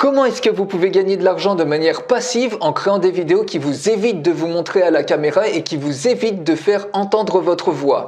Comment est-ce que vous pouvez gagner de l'argent de manière passive en créant des vidéos qui vous évitent de vous montrer à la caméra et qui vous évitent de faire entendre votre voix?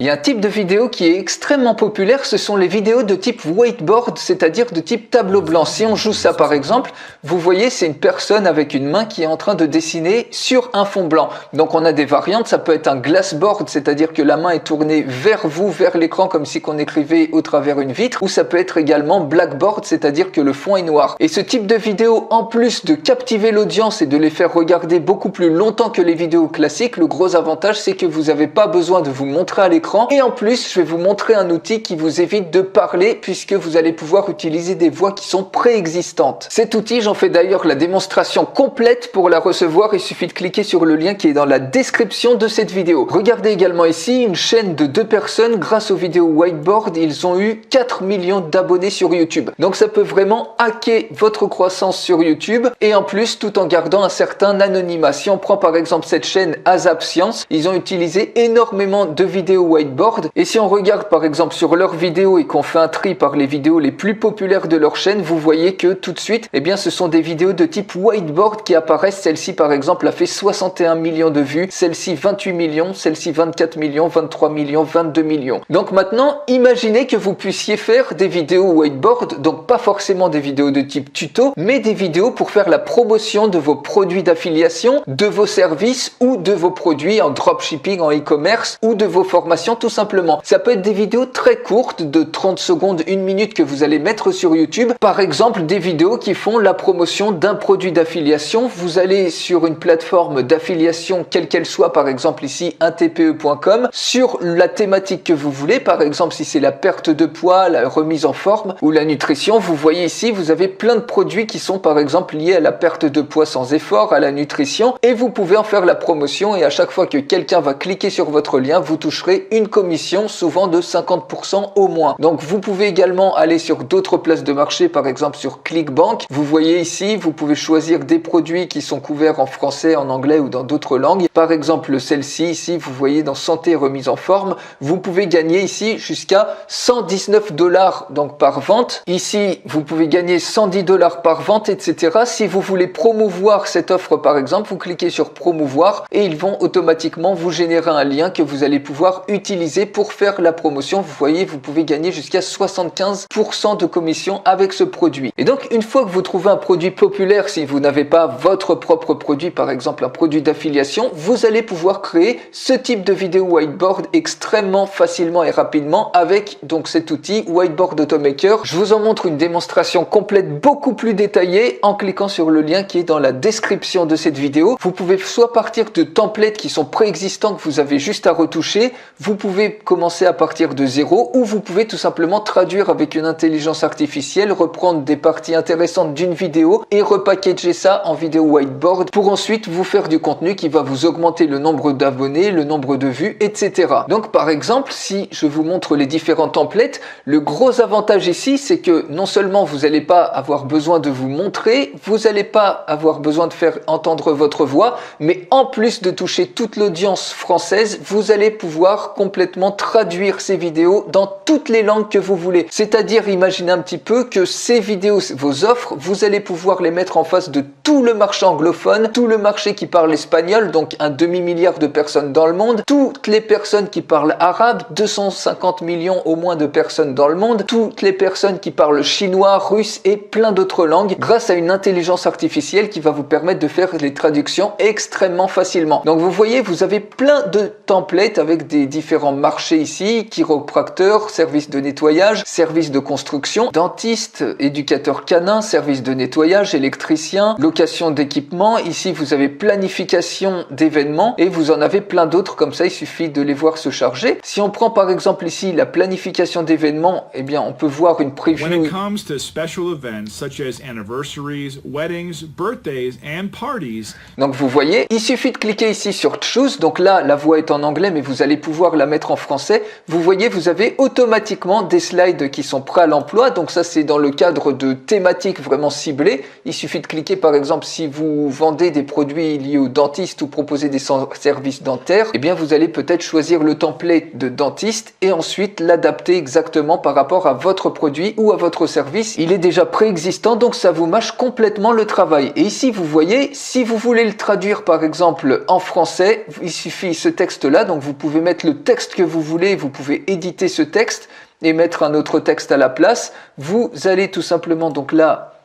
Il y a un type de vidéo qui est extrêmement populaire, ce sont les vidéos de type whiteboard, c'est-à-dire de type tableau blanc. Si on joue ça par exemple, vous voyez c'est une personne avec une main qui est en train de dessiner sur un fond blanc. Donc on a des variantes, ça peut être un glassboard, c'est-à-dire que la main est tournée vers vous, vers l'écran comme si qu'on écrivait au travers une vitre, ou ça peut être également blackboard, c'est-à-dire que le fond est noir. Et ce type de vidéo, en plus de captiver l'audience et de les faire regarder beaucoup plus longtemps que les vidéos classiques, le gros avantage c'est que vous n'avez pas besoin de vous montrer à l'écran. Et en plus, je vais vous montrer un outil qui vous évite de parler puisque vous allez pouvoir utiliser des voix qui sont préexistantes. Cet outil, j'en fais d'ailleurs la démonstration complète. Pour la recevoir, il suffit de cliquer sur le lien qui est dans la description de cette vidéo. Regardez également ici une chaîne de 2 personnes. Grâce aux vidéos whiteboard, ils ont eu 4 millions d'abonnés sur YouTube. Donc ça peut vraiment hacker votre croissance sur YouTube et en plus tout en gardant un certain anonymat. Si on prend par exemple cette chaîne ASAP Science, ils ont utilisé énormément de vidéos whiteboard. Et si on regarde par exemple sur leurs vidéos et qu'on fait un tri par les vidéos les plus populaires de leur chaîne, vous voyez que tout de suite, eh bien, ce sont des vidéos de type whiteboard qui apparaissent. Celle-ci par exemple a fait 61 millions de vues, celle-ci 28 millions, celle-ci 24 millions, 23 millions, 22 millions. Donc maintenant, imaginez que vous puissiez faire des vidéos whiteboard, donc pas forcément des vidéos de type tuto, mais des vidéos pour faire la promotion de vos produits d'affiliation, de vos services ou de vos produits en dropshipping, en e-commerce ou de vos formations tout simplement. Ça peut être des vidéos très courtes de 30 secondes, 1 minute que vous allez mettre sur YouTube. Par exemple, des vidéos qui font la promotion d'un produit d'affiliation. Vous allez sur une plateforme d'affiliation, quelle qu'elle soit, par exemple ici, untpe.com, sur la thématique que vous voulez. Par exemple, si c'est la perte de poids, la remise en forme ou la nutrition, vous voyez ici, vous avez plein de produits qui sont par exemple liés à la perte de poids sans effort, à la nutrition, et vous pouvez en faire la promotion et à chaque fois que quelqu'un va cliquer sur votre lien, vous toucherez une commission, souvent de 50% au moins. Donc vous pouvez également aller sur d'autres places de marché, par exemple sur ClickBank. Vous voyez ici, vous pouvez choisir des produits qui sont couverts en français, en anglais ou dans d'autres langues. Par exemple celle-ci, ici, vous voyez dans santé et remise en forme, vous pouvez gagner ici jusqu'à 119 $ donc par vente. Ici, vous pouvez gagner 110 $ par vente, etc. Si vous voulez promouvoir cette offre, par exemple, vous cliquez sur promouvoir et ils vont automatiquement vous générer un lien que vous allez pouvoir utiliser pour faire la promotion. Vous voyez, vous pouvez gagner jusqu'à 75% de commission avec ce produit. Et donc, une fois que vous trouvez un produit populaire, si vous n'avez pas votre propre produit, par exemple un produit d'affiliation, vous allez pouvoir créer ce type de vidéo whiteboard extrêmement facilement et rapidement avec donc cet outil Whiteboard Automaker. Je vous en montre une démonstration complète beaucoup plus détaillée en cliquant sur le lien qui est dans la description de cette vidéo. Vous pouvez soit partir de templates qui sont préexistants que vous avez juste à retoucher, vous pouvez commencer à partir de zéro ou vous pouvez tout simplement traduire avec une intelligence artificielle, reprendre des parties intéressantes d'une vidéo et repackager ça en vidéo whiteboard pour ensuite vous faire du contenu qui va vous augmenter le nombre d'abonnés, le nombre de vues, etc. Donc par exemple, si je vous montre les différents templates, le gros avantage ici, c'est que non seulement vous n'allez pas avoir besoin de vous montrer, vous n'allez pas avoir besoin de faire entendre votre voix, mais en plus de toucher toute l'audience française, vous allez pouvoir complètement traduire ces vidéos dans toutes les langues que vous voulez. C'est-à-dire, imaginez un petit peu que ces vidéos, vos offres, vous allez pouvoir les mettre en face de tout le marché anglophone, tout le marché qui parle espagnol, donc un demi-milliard de personnes dans le monde, toutes les personnes qui parlent arabe, 250 millions au moins de personnes dans le monde, toutes les personnes qui parlent chinois, russe et plein d'autres langues, grâce à une intelligence artificielle qui va vous permettre de faire les traductions extrêmement facilement. Donc vous voyez, vous avez plein de templates avec des différents marchés ici, chiropracteur, service de nettoyage, service de construction, dentiste, éducateur canin, service de nettoyage, électricien, location d'équipement. Ici, vous avez planification d'événements et vous en avez plein d'autres comme ça, il suffit de les voir se charger. Si on prend par exemple ici la planification d'événements, eh bien on peut voir une preview. When it comes to special events such as anniversaries, weddings, birthdays and parties. Donc vous voyez, il suffit de cliquer ici sur Choose. Donc là, la voix est en anglais, mais vous allez pouvoir la mettre en français, vous voyez, vous avez automatiquement des slides qui sont prêts à l'emploi. Donc ça, c'est dans le cadre de thématiques vraiment ciblées. Il suffit de cliquer, par exemple, si vous vendez des produits liés aux dentistes ou proposez des services dentaires, eh bien, vous allez peut-être choisir le template de dentiste et ensuite l'adapter exactement par rapport à votre produit ou à votre service. Il est déjà préexistant, donc ça vous mâche complètement le travail. Et ici, vous voyez, si vous voulez le traduire, par exemple, en français, il suffit ce texte-là, donc vous pouvez mettre le texte que vous voulez, vous pouvez éditer ce texte et mettre un autre texte à la place. Vous allez tout simplement, donc là,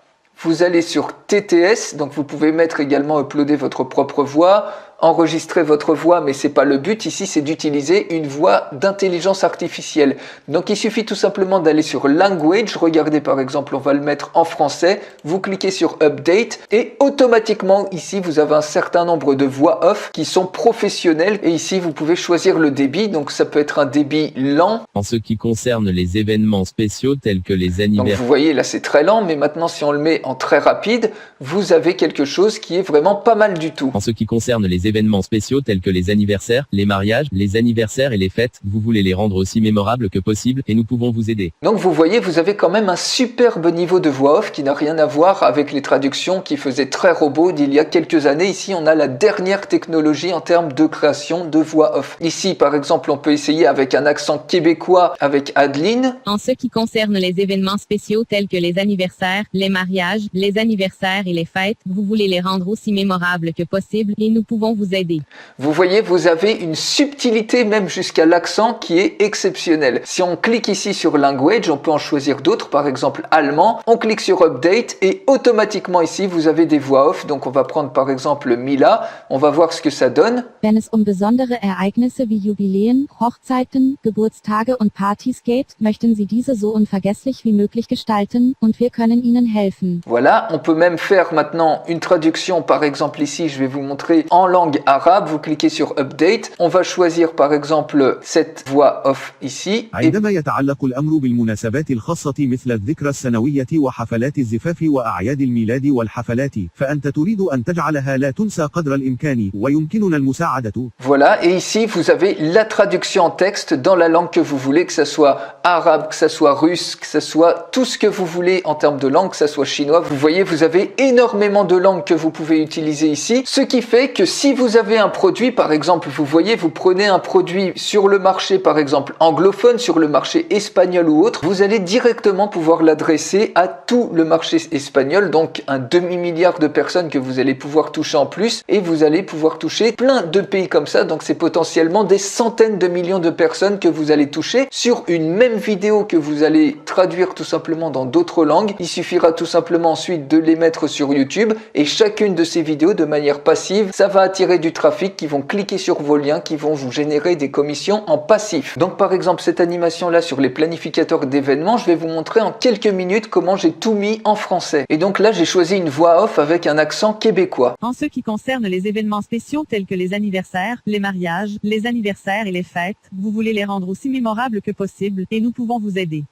vous allez sur TTS, donc vous pouvez mettre également uploader votre propre voix, enregistrer votre voix, mais c'est pas le but ici, c'est d'utiliser une voix d'intelligence artificielle. Donc il suffit tout simplement d'aller sur Language, regardez par exemple, on va le mettre en français, vous cliquez sur Update et automatiquement ici vous avez un certain nombre de voix off qui sont professionnelles et ici vous pouvez choisir le débit, donc ça peut être un débit lent. En ce qui concerne les événements spéciaux tels que les Donc anniversaires. vous voyez là c'est très lent, mais maintenant si on le met en très rapide, vous avez quelque chose qui est vraiment pas mal du tout. En ce qui concerne les événements spéciaux tels que les anniversaires, les mariages, les anniversaires et les fêtes, vous voulez les rendre aussi mémorables que possible et nous pouvons vous aider. Donc vous voyez, vous avez quand même un superbe niveau de voix off qui n'a rien à voir avec les traductions qui faisaient très robot d'il y a quelques années. Ici, on a la dernière technologie en termes de création de voix off. Ici, par exemple, on peut essayer avec un accent québécois avec Adeline. En ce qui concerne les événements spéciaux tels que les anniversaires, les mariages, les anniversaires et les fêtes, vous voulez les rendre aussi mémorables que possible et nous pouvons vous aider. Vous voyez, vous avez une subtilité même jusqu'à l'accent qui est exceptionnelle. Si on clique ici sur Language, on peut en choisir d'autres, par exemple allemand. On clique sur Update et automatiquement ici, vous avez des voix off. Donc on va prendre par exemple Mila. On va voir ce que ça donne. Wenn es besondere Ereignisse wie Jubiläen, Hochzeiten, Geburtstage und Partys geht, möchten Sie diese so unvergesslich wie möglich gestalten und wir können Ihnen helfen. Voilà, on peut même faire maintenant une traduction, par exemple ici, je vais vous montrer en langue arabe. Vous cliquez sur Update. On va choisir par exemple cette voix off ici. عندما يتعلق الأمر بالمناسبات الخاصة مثل الذكرى السنوية وحفلات الزفاف وأعياد الميلاد والحفلات، فأنت تريد أن تجعلها لا تنسى قدر الإمكان ويمكننا المساعدة. Voilà, et ici vous avez la traduction en texte dans la langue que vous voulez, que ce soit arabe, que ce soit russe, que ce soit tout ce que vous voulez en termes de langue, que ce soit chinois. Vous voyez, vous avez énormément de langues que vous pouvez utiliser ici, ce qui fait que si vous avez un produit, par exemple, vous voyez, vous prenez un produit sur le marché, par exemple, anglophone, sur le marché espagnol ou autre, vous allez directement pouvoir l'adresser à tout le marché espagnol, donc un demi-milliard de personnes que vous allez pouvoir toucher en plus, et vous allez pouvoir toucher plein de pays comme ça, donc c'est potentiellement des centaines de millions de personnes que vous allez toucher sur une même vidéo que vous allez traduire tout simplement dans d'autres langues. Il suffira tout simplement ensuite de les mettre sur YouTube, et chacune de ces vidéos, de manière passive, ça va attirer du trafic qui vont cliquer sur vos liens, qui vont vous générer des commissions en passif. Donc par exemple cette animation là sur les planificateurs d'événements, je vais vous montrer en quelques minutes comment j'ai tout mis en français. Et donc là j'ai choisi une voix off avec un accent québécois. En ce qui concerne les événements spéciaux tels que les anniversaires, les mariages, les anniversaires et les fêtes, vous voulez les rendre aussi mémorables que possible et nous pouvons vous aider.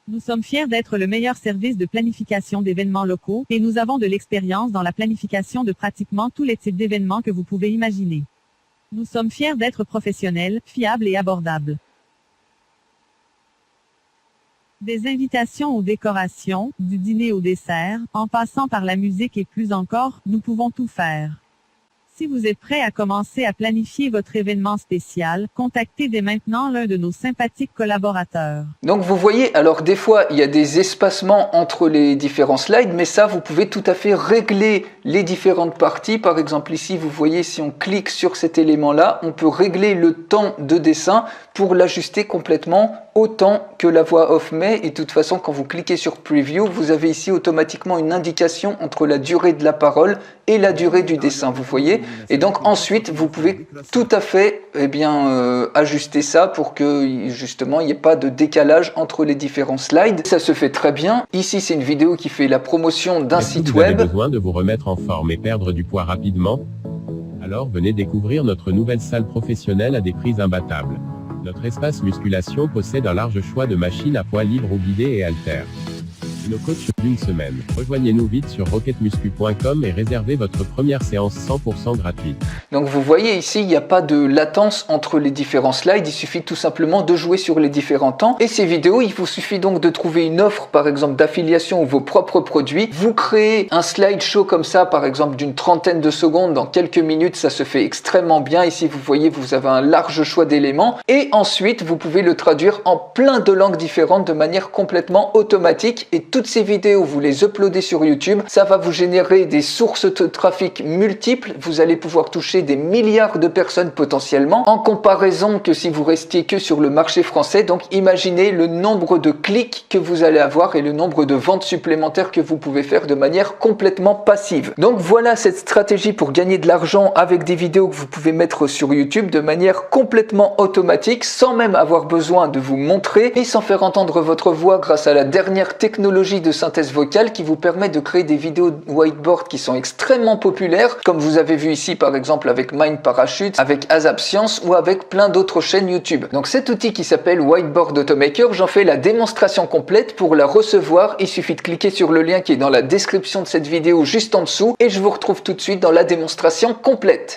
Nous sommes fiers d'être le meilleur service de planification d'événements locaux et nous avons de l'expérience dans la planification de pratiquement tous les types d'événements que vous pouvez imaginer. Nous sommes fiers d'être professionnels, fiables et abordables. Des invitations aux décorations, du dîner au dessert, en passant par la musique et plus encore, nous pouvons tout faire. Si vous êtes prêt à commencer à planifier votre événement spécial, contactez dès maintenant l'un de nos sympathiques collaborateurs. Donc vous voyez, alors des fois il y a des espacements entre les différents slides, mais ça vous pouvez tout à fait régler les différentes parties. Par exemple ici vous voyez, si on clique sur cet élément là, on peut régler le temps de dessin pour l'ajuster complètement autant que la voix off met. Et de toute façon quand vous cliquez sur Preview, vous avez ici automatiquement une indication entre la durée de la parole et la durée du dessin, vous voyez. Et donc ensuite vous pouvez tout à fait ajuster ça pour que justement il n'y ait pas de décalage entre les différents slides. Ça se fait très bien. Ici c'est une vidéo qui fait la promotion d'un site Vous avez web. besoin de vous remettre en forme et perdre du poids rapidement? Alors venez découvrir notre nouvelle salle professionnelle à des prix imbattables. Notre espace musculation possède un large choix de machines à poids libre ou guidées et haltères. Nos coachs d'une semaine. Rejoignez-nous vite sur rocketmuscu.com et réservez votre première séance 100% gratuite. Donc vous voyez ici, il n'y a pas de latence entre les différents slides, il suffit tout simplement de jouer sur les différents temps. Et ces vidéos, il vous suffit donc de trouver une offre, par exemple d'affiliation ou vos propres produits. Vous créez un slideshow comme ça, par exemple d'une trentaine de secondes, dans quelques minutes, ça se fait extrêmement bien. Ici, vous voyez, vous avez un large choix d'éléments. Et ensuite, vous pouvez le traduire en plein de langues différentes de manière complètement automatique. Et toutes ces vidéos, vous les uploadez sur YouTube. Ça va vous générer des sources de trafic multiples. Vous allez pouvoir toucher des milliards de personnes potentiellement, en comparaison que si vous restiez que sur le marché français. Donc, imaginez le nombre de clics que vous allez avoir et le nombre de ventes supplémentaires que vous pouvez faire de manière complètement passive. Donc, voilà cette stratégie pour gagner de l'argent avec des vidéos que vous pouvez mettre sur YouTube de manière complètement automatique, sans même avoir besoin de vous montrer et sans faire entendre votre voix grâce à la dernière technologie de synthèse vocale qui vous permet de créer des vidéos whiteboard qui sont extrêmement populaires, comme vous avez vu ici par exemple avec Mind Parachute, avec ASAP Science ou avec plein d'autres chaînes YouTube. Donc cet outil qui s'appelle Whiteboard Automaker, j'en fais la démonstration complète. Pour la recevoir, il suffit de cliquer sur le lien qui est dans la description de cette vidéo juste en dessous et je vous retrouve tout de suite dans la démonstration complète.